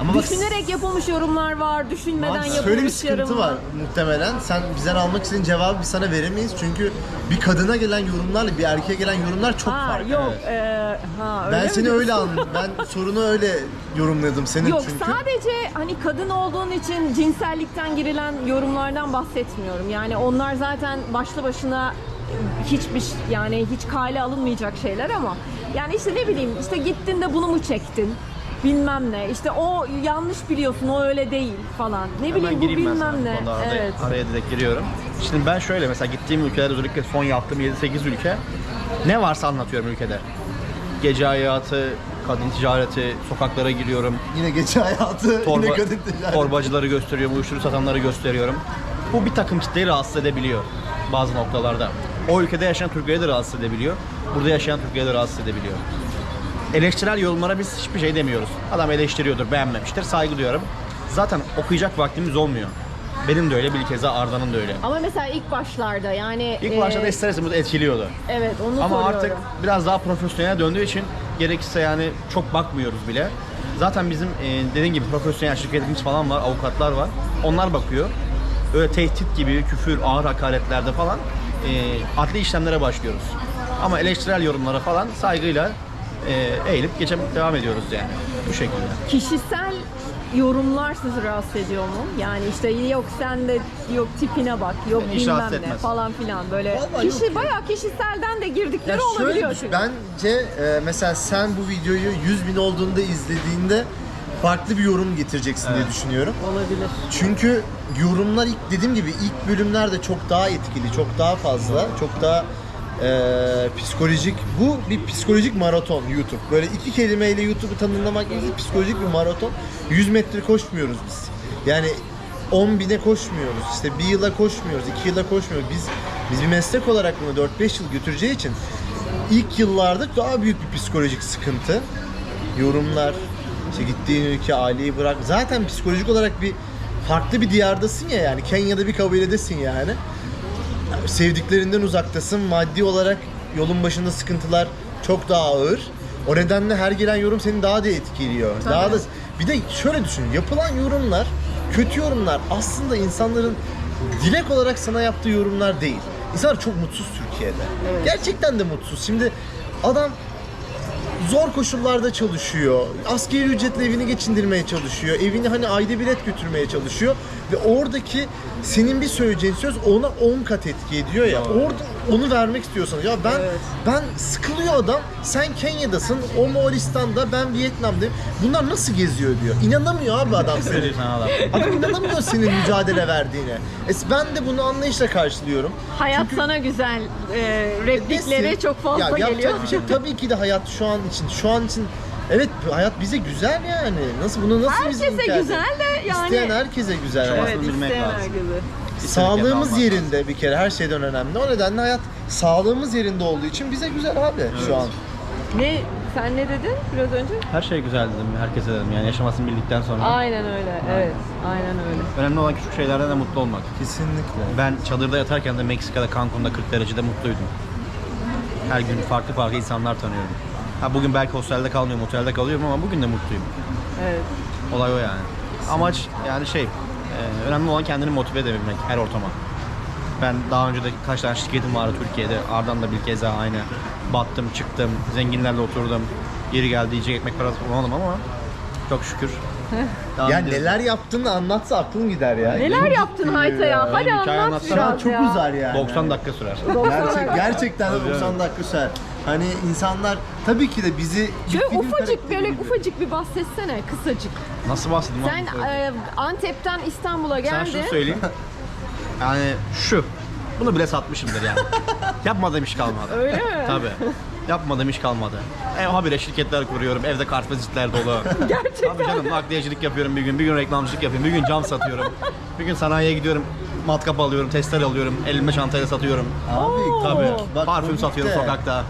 Ama bak, düşünerek yapılmış yorumlar var, düşünmeden Bak, yapılmış şöyle bir sıkıntı yorumlar. var muhtemelen. Sen bizden almak istediğin cevabı biz sana veremeyiz. Çünkü bir kadına gelen yorumlarla bir erkeğe gelen yorumlar çok farklı. Yok. Evet. Öyle Ben mi seni diyorsun? öyle anladım. Ben sorunu öyle yorumladım senin Yok çünkü. sadece hani kadın olduğun için cinsellikten girilen yorumlardan bahsetmiyorum. Yani onlar zaten başlı başına hiç kale alınmayacak şeyler ama yani işte ne bileyim işte gittin de bunu mu çektin? Bilmem ne. İşte o yanlış biliyorsun, o öyle değil falan. Ne bileyim bu gireyim ben sana bilmem bu ne. konuda Evet. araya direkt giriyorum. Şimdi ben şöyle mesela gittiğim ülkelerde özellikle son yaptığım 7-8 ülke ne varsa anlatıyorum ülkede. Gece hayatı, kadın ticareti, sokaklara giriyorum. Yine gece hayatı, yine kadın ticareti. Torbacıları gösteriyorum, uyuşturucu satanları gösteriyorum. Bu bir takım kitleyi rahatsız edebiliyor bazı noktalarda. O ülkede yaşayan Türkleri de rahatsız edebiliyor. Burada yaşayan Türkleri de rahatsız edebiliyor. Eleştirel yorumlara biz hiçbir şey demiyoruz. Adam eleştiriyordur, beğenmemiştir, saygı duyuyorum. zaten okuyacak vaktimiz olmuyor. Benim de öyle, bilkeza Arda'nın da öyle. Ama mesela ilk başlarda yani... İlk başta da ister istemez etkiliyordu. Evet, onu Ama soruyorum. artık biraz daha profesyonel döndüğü için gerekirse yani çok bakmıyoruz bile. Zaten bizim dediğim gibi profesyonel şirketimiz falan var, avukatlar var. Onlar bakıyor. Öyle tehdit gibi, küfür, ağır hakaretlerde falan adli işlemlere başlıyoruz. Ama eleştirel yorumlara falan saygıyla eğilip devam ediyoruz yani. Bu şekilde. Kişisel yorumlar sizi rahatsız ediyor mu? Yani işte yok sen de yok tipine bak, yok Beni hiç bilmem rahatsız ne etmez. falan filan böyle. Vallahi yok ya. Bayağı kişiselden de girdikleri Ya şöyle olabiliyor düşün, çünkü. bence mesela sen bu videoyu 100.000 olduğunda izlediğinde farklı bir yorum getireceksin diye düşünüyorum. Olabilir. Çünkü yorumlar dediğim gibi ilk bölümlerde çok daha etkili, çok daha fazla, çok daha psikolojik. Bu bir psikolojik maraton YouTube. Böyle iki kelimeyle YouTube'u tanımlamak değil, psikolojik bir maraton. 100 metre koşmuyoruz biz. Yani 10.000'e koşmuyoruz. İşte bir yıla koşmuyoruz, 2 yıla koşmuyoruz. Biz bir meslek olarak bunu 4-5 yıl götüreceği için ilk yıllarda daha büyük bir psikolojik sıkıntı. Yorumlar, işte gittiğin ülke, aileyi bırak. Zaten psikolojik olarak bir farklı bir diyardasın ya yani. Kenya'da bir kabiledesin yani. Sevdiklerinden uzaktasın. Maddi olarak yolun başında sıkıntılar çok daha ağır. O nedenle her gelen yorum seni daha da etkiliyor. Tabii. Daha da bir de şöyle düşün. Yapılan yorumlar, kötü yorumlar aslında insanların dilek olarak sana yaptığı yorumlar değil. İnsanlar çok mutsuz Türkiye'de. Evet. Gerçekten de mutsuz. Şimdi adam zor koşullarda çalışıyor. Asgari ücretle evini geçindirmeye çalışıyor. Evini hani ayda bilet götürmeye çalışıyor. Ve oradaki senin bir söyleyeceğin söz ona 10 kat etki ediyor ya. Orada onu vermek istiyorsan. Ya ben sıkılıyor adam. Sen Kenya'dasın, o Moğolistan'da, ben Vietnam'dayım. Bunlar nasıl geziyor diyor. İnanamıyor abi adam senin. Adam inanamıyor senin mücadele verdiğine. Ben de bunu anlayışla karşılıyorum. Hayat Çünkü- sana güzel replikleri Nesin? çok fazla ya, geliyor. Yapacak bir şey. Tabii ki de hayat şu an için evet hayat bize güzel yani. Bunu nasıl biz Herkese inkar güzel edelim? de yani. İsteyen herkese güzel. Çok hayat. Evet, Aslında bilmek isteyen lazım. herkese. Sağlığımız almak yerinde bir kere her şeyden önemli. O nedenle hayat sağlığımız yerinde olduğu için bize güzel abi şu an. Sen ne dedin biraz önce? Her şey güzel dedim, herkese dedim. Yani yaşamasını bildikten sonra. Aynen öyle. Evet. Aynen öyle. Önemli olan küçük şeylerden de mutlu olmak. Kesinlikle. Ben çadırda yatarken de Meksika'da, Cancun'da 40 derecede mutluydum. Her gün farklı insanlar tanıyorum. Bugün belki hostelde kalmıyorum, otelde kalıyorum ama bugün de mutluyum. Evet. Olay o yani. Amaç yani önemli olan kendini motive edebilmek her ortama. Ben daha önce de kaç tane şirketim vardı Türkiye'de. Arda'nın da bir kez daha aynı. Battım, çıktım, zenginlerle oturdum. Yeri geldi yiyecek ekmek parası bulamadım ama çok şükür. Ya neler yaptığını anlatsa aklın gider ya. Neler yaptın Hayta ya? Hadi Benim hikaye anlat anlatsana. biraz Çok ya. uzar yani. 90 dakika sürer. Gerçekten de Tabii 90 dakika sürer. Hani insanlar tabii ki de bizi Şöyle film ufacık karakteri böyle gibi. ufacık bir bahsetsene kısacık. Nasıl bahsedeyim? Sen Antep'ten İstanbul'a Sen geldin. şunu söyleyeyim. Yani bunu bile satmışımdır yani. Yapmadığım iş kalmadı. Öyle mi? Tabii. Yapmadığım iş kalmadı. Habire şirketler kuruyorum, evde kartvizitler dolu. Gerçekten. Tabii canım, nakliyecilik yapıyorum bir gün reklamcılık yapıyorum, bir gün cam satıyorum. Bir gün sanayiye gidiyorum, matkap alıyorum, testere alıyorum, elimde çantayla satıyorum. Abi Tabii. bak, Parfüm bu satıyorum bitti. sokakta.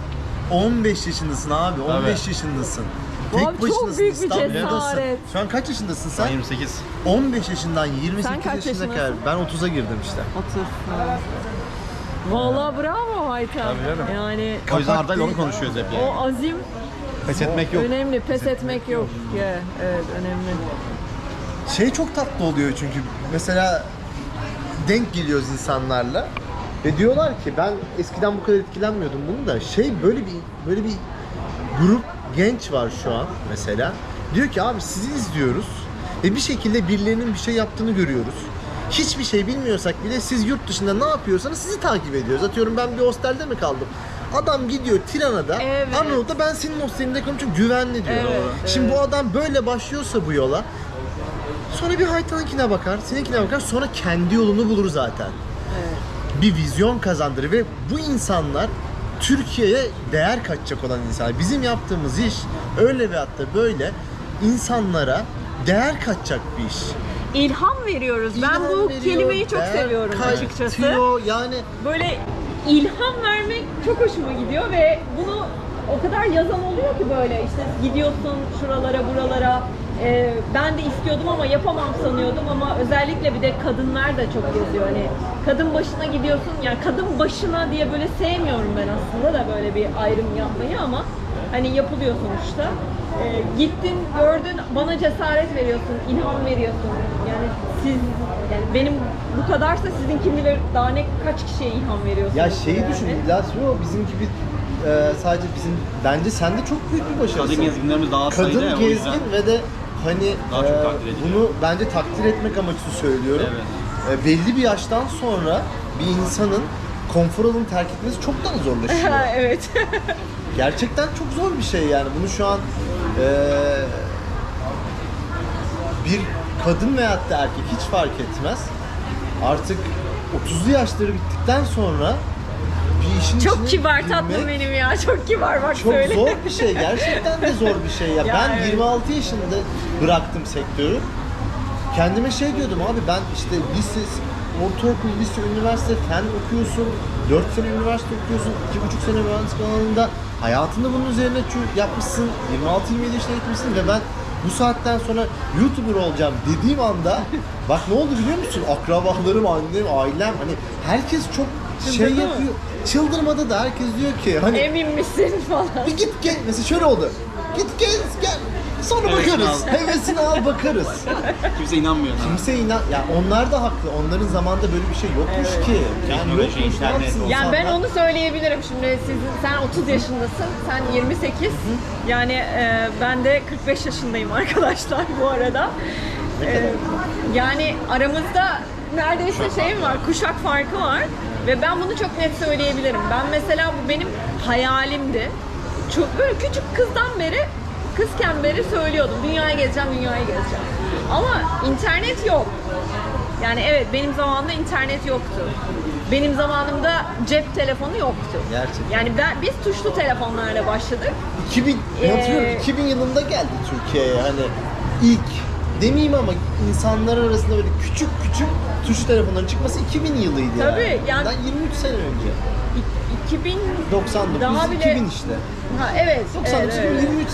15 yaşındasın abi, 15 yaşındasın. Tek Abi çok başınasın, büyük bir İstanbul'dasın. cesaret. Şu an kaç yaşındasın Ben sen? 28. 15 yaşından 28 Sen kaç yaşına kadar. yaşındasın? Ben 30'a girdim işte. 30. Vallahi bravo Hayta. Tabii canım. Yani O yüzden Kapak Arda'yla onu değil. konuşuyoruz hep yani. o azim Pes etmek yok. önemli. Pes etmek yok. Evet önemli. Şey çok tatlı oluyor çünkü mesela denk geliyoruz insanlarla ve diyorlar ki ben eskiden bu kadar etkilenmiyordum bunu da böyle bir grup genç var şu an mesela. Diyor ki abi sizi izliyoruz ve bir şekilde birilerinin bir şey yaptığını görüyoruz. Hiçbir şey bilmiyorsak bile siz yurt dışında ne yapıyorsanız sizi takip ediyoruz. Atıyorum ben bir hostelde mi kaldım? Adam gidiyor Tirana'da, Evet. Arnavut'ta ben senin hostelinde kalıyorum çünkü güvenli diyor. Evet, Şimdi bu adam böyle başlıyorsa bu yola sonra bir Haytan'ınkine bakar, seninkine bakar sonra kendi yolunu bulur zaten. Bir vizyon kazandırır ve bu insanlar Türkiye'ye değer katacak olan insanlar. Bizim yaptığımız iş öyle veyahut da böyle insanlara değer katacak bir iş. İlham veriyoruz. Ben İlham bu veriyor, kelimeyi çok değer seviyorum açıkçası. katıyor. Yani Böyle ilham vermek çok hoşuma gidiyor ve bunu o kadar yazan oluyor ki böyle işte gidiyorsun şuralara buralara. Ben de istiyordum ama yapamam sanıyordum ama özellikle bir de kadınlar da çok yazıyor. Hani kadın başına gidiyorsun, yani kadın başına diye böyle sevmiyorum ben aslında da böyle bir ayrım yapmayı ama hani yapılıyor sonuçta. Gittin, gördün, bana cesaret veriyorsun, ilham veriyorsun. Yani siz, yani benim bu kadarsa sizin kim bilir daha ne kaç kişiye ilham veriyorsunuz. Ya şeyi yani. düşün, İlyas o bizim gibi sadece bizim, bence sende çok büyük bir başarısın. Kadın gezginlerimiz daha sayıda Kadın ya, o yüzden. gezgin ve de hani Daha çok takdir ediliyor. bunu bence takdir etmek amaçlı söylüyorum. Evet. Belli bir yaştan sonra bir insanın konfor alanını terk etmesi çok daha zorlaşıyor. Evet. Gerçekten çok zor bir şey yani. Bunu şu an bir kadın veyahut da erkek hiç fark etmez. Artık 30'lu yaşları bittikten sonra bir işin Çok içine kibar girmek tatlım benim ya. Çok kibar bak çok söyle. zor bir şey. Gerçekten de zor bir şey ya. Ya Ben evet. 26 yaşında bıraktım sektörü. Kendime şey diyordum abi, ben işte lise, ortaokul, lise, üniversite, fen okuyorsun, 4 sene üniversite okuyorsun, 2,5 sene mühendislik alanında hayatında bunun üzerine yapmışsın, 26-27 yaşına gitmişsin ve ben bu saatten sonra YouTuber olacağım dediğim anda bak ne oldu biliyor musun? Akrabalarım, annem, ailem, hani herkes çok şey Çıldırdı mı? yapıyor. Çıldırmadı da herkes diyor ki hani Emin misin falan. bir git gel. Mesela şöyle oldu. Git gel. Sonra Hevesini bakarız. al. Hevesini al bakarız. Kimse inanmıyor sana. Kimse ya onlar da haklı. Onların zamanında böyle bir şey yokmuş ki. Yani Teknoloji, yokmuş. Ne internet yapsın Yani ben insanlar? onu söyleyebilirim şimdi. Sen 30 yaşındasın, sen 28. Yani ben de 45 yaşındayım arkadaşlar bu arada. Yani aramızda neredeyse şey var, kuşak farkı var. Ve ben bunu çok net söyleyebilirim. Ben mesela bu benim hayalimdi. Çok böyle küçük kızken beri söylüyordum. Dünyayı gezeceğim. Ama internet yok. Yani evet, benim zamanımda internet yoktu. Benim zamanımda cep telefonu yoktu. Gerçekten. Yani biz tuşlu telefonlarla başladık. 2000, hatırlıyorum, 2000 yılında geldi Türkiye'ye hani ilk demeyeyim ama insanlar arasında böyle küçük tuşlu telefonların çıkması 2000 yılıydı yani. Tabii, yani- Bundan 23 sene önce. 2000 99, daha bile 2000 işte. Ha, evet. 99, evet, evet. 23,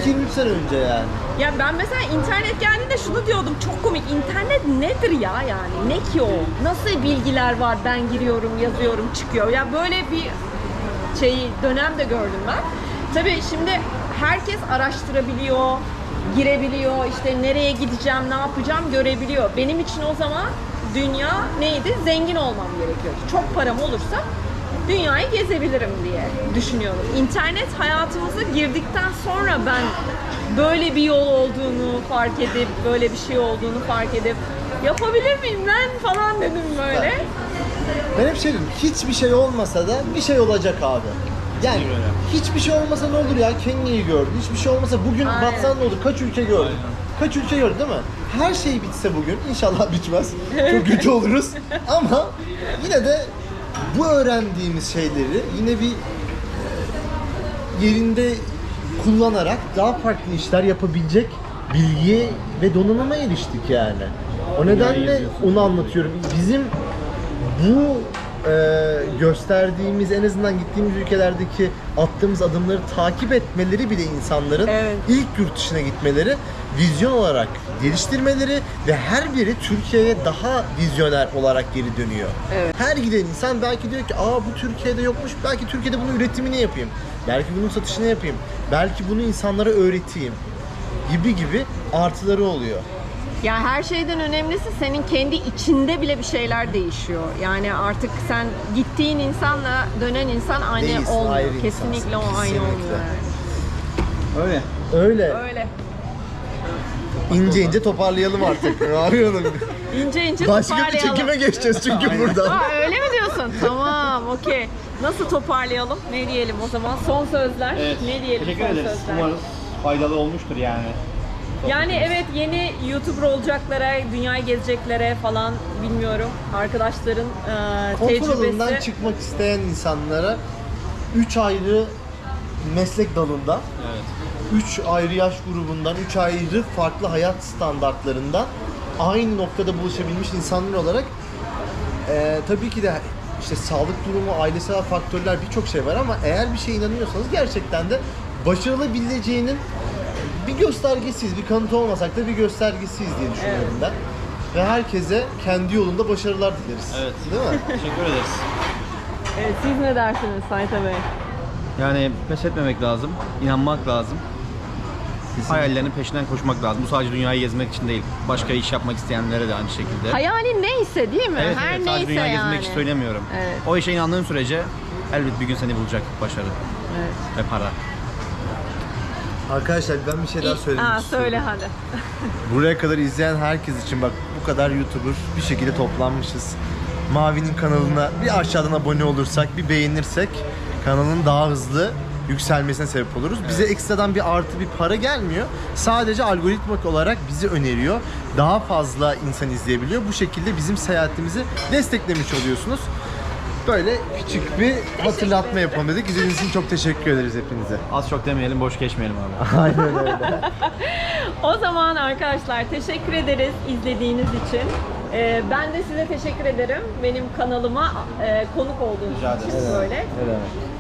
23 sene önce yani. Ya ben mesela internet geldiğinde şunu diyordum, çok komik. İnternet nedir ya yani? Ne ki o? Nasıl bilgiler var? Ben giriyorum, yazıyorum, çıkıyor. Ya böyle bir dönem de gördüm ben. Tabii şimdi herkes araştırabiliyor, girebiliyor, işte nereye gideceğim, ne yapacağım görebiliyor. Benim için o zaman dünya neydi? Zengin olmam gerekiyor. Çok param olursa dünyayı gezebilirim diye düşünüyorum. İnternet hayatımıza girdikten sonra ben böyle bir yol olduğunu fark edip, böyle bir şey olduğunu fark edip yapabilir miyim lan falan dedim böyle. Ben hep şey diyorum, hiçbir şey olmasa da bir şey olacak abi. Yani Öyle. hiçbir şey olmasa ne olur ya, Kenya'yı gördün. Hiçbir şey olmasa bugün Aynen. batsan ne olur? Kaç ülke gördün? Aynen. Kaç ülke gördün değil mi? Her şey bitse bugün, inşallah bitmez. Çok kötü oluruz. Ama yine de bu öğrendiğimiz şeyleri yine bir yerinde kullanarak daha farklı işler yapabilecek bilgiye ve donanıma eriştik yani. O nedenle onu anlatıyorum. Bizim bu gösterdiğimiz, en azından gittiğimiz ülkelerdeki attığımız adımları takip etmeleri bile insanların Evet. ilk yurt dışına gitmeleri, vizyon olarak geliştirmeleri ve her biri Türkiye'ye daha vizyoner olarak geri dönüyor. Evet. Her giden insan belki diyor ki bu Türkiye'de yokmuş, belki Türkiye'de bunun üretimini yapayım, belki bunun satışını yapayım, belki bunu insanlara öğreteyim gibi artıları oluyor. Ya her şeyden önemlisi senin kendi içinde bile bir şeyler değişiyor. Yani artık sen gittiğin insanla dönen insan aynı Değilsin, olmuyor. ayrı insansın. Kesinlikle o aynı Kesinlikle. olmuyor. Yani. Öyle. Öyle. Öyle. İnce toparlayalım artık. Ne yapıyorsun? İnce ince Başka bir toparlayalım. çekime geçeceğiz çünkü burada. Ha, öyle mi diyorsun? Tamam, okey. Nasıl toparlayalım? Ne diyelim o zaman? Son sözler. Evet. Ne diyelim Teşekkür son ederiz. sözler? Umarız faydalı olmuştur yani. Yani evet, yeni YouTuber olacaklara, dünyayı gezeceklere falan bilmiyorum. Arkadaşların Konfor alanından tecrübesi. çıkmak isteyen insanlara 3 ayrı meslek dalında, Evet. 3 ayrı yaş grubundan, 3 ayrı farklı hayat standartlarından aynı noktada buluşabilmiş insanlar olarak tabii ki de işte sağlık durumu, ailesel faktörler, birçok şey var ama eğer bir şeye inanıyorsanız gerçekten de başarılabileceğinin bir göstergesiyiz, bir kanıtı olmasak da bir göstergesiyiz diye düşünüyorum ben. Ve herkese kendi yolunda başarılar dileriz. Evet. Değil mi? Teşekkür ederiz. Evet, siz ne dersiniz Sayta Bey? Yani pes etmemek lazım, inanmak lazım. Hayallerinin peşinden koşmak lazım. Bu sadece dünyayı gezmek için değil. Başka iş yapmak isteyenlere de aynı şekilde. Hayalin neyse değil mi? Evet, Her evet, neyse sadece dünyayı yani. gezmek için söylemiyorum. Evet. O işe inandığın sürece elbet bir gün seni bulacak başarı Evet. ve para. Arkadaşlar ben bir şey daha söylemek Aa, istiyorum. söyle hadi. Buraya kadar izleyen herkes için bak bu kadar YouTuber bir şekilde toplanmışız. Mavi'nin kanalına bir aşağıdan abone olursak, bir beğenirsek kanalın daha hızlı yükselmesine sebep oluruz. Bize ekstradan bir artı bir para gelmiyor. Sadece algoritmak olarak bizi öneriyor. Daha fazla insan izleyebiliyor. Bu şekilde bizim seyahatimizi desteklemiş oluyorsunuz. Böyle küçük bir hatırlatma yapalım dedik. İzlediğiniz için çok teşekkür ederiz hepinize. Az çok demeyelim, boş geçmeyelim abi. Aynen öyle. O zaman arkadaşlar teşekkür ederiz izlediğiniz için. Ben de size teşekkür ederim. Benim kanalıma konuk olduğunuz Rica için ederiz. böyle.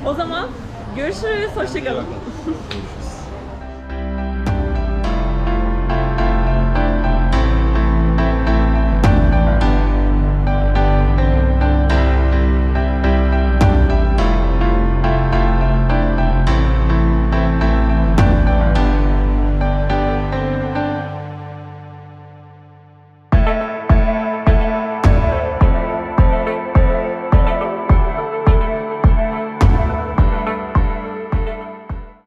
O zaman görüşürüz. Hoşçakalın.